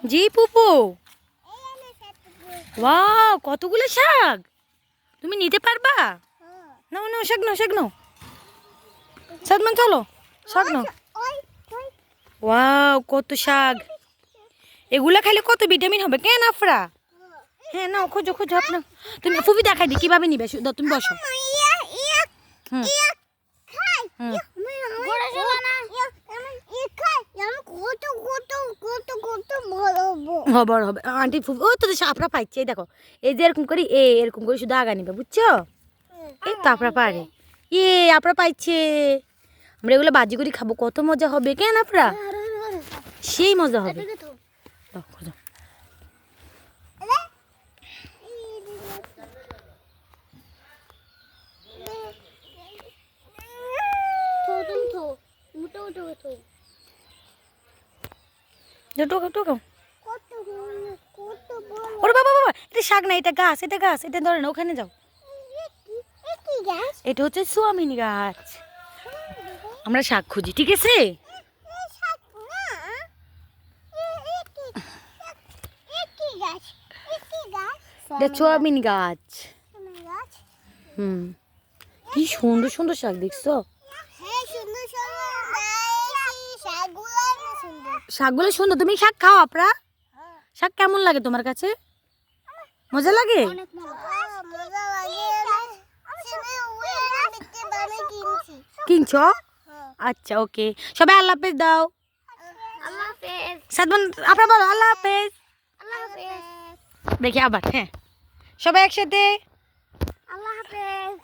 জি পুপু। Wow, কতগুলো শাক! তুমি নিতে পারবা? নাও নাও, শাক নাও, শাক নাও। সাদমান চলো, শাক নাও। ওয়াও, কত শাক! এগুলা খাইলে কত ভিটামিন হবে কেন আফরা? হ্যাঁ নাও, খোঁজো খোঁজো আপনার। তুমি ফুপি দেখাই দি কিভাবে নিবে, তুমি বসো। হুম হুম। বড় হবে আন্টি ফুপি। ও তো আপনারা পাইছে, এই দেখো এই যে এরকম করি, এরকম করে শুধু আগা নিবে, বুঝছো? এই তো আপনারা পারে। আপনারা পাইছে। আমরা এগুলো বাজি করে খাবো, কত মজা হবে কেন আপনারা? সেই মজা হবে। ওরে বাবা বাবা, এটা শাক না, এটা গাছ, এটা গাছ, এটা ধরে না, ওখানে যাও। এটা হচ্ছে সোয়াবিন গাছ। আমরা শাক খুঁজি, ঠিক আছে? এটা সোয়াবিন গাছ। হুম, কি সুন্দর সুন্দর শাক দেখছো? শাকগুলো সুন্দর। তুমি শাক খাও আপরা? শাক কেমন লাগে তোমার কাছে? মজা লাগে? কিনছো? আচ্ছা, ওকে। সবাই আল্লাহ হাফেজ দাও। সাদমান আপনারা বলো আল্লাহ হাফেজ। দেখি আবার, হ্যাঁ সবাই একসাথে। আল্লাহ হাফেজ।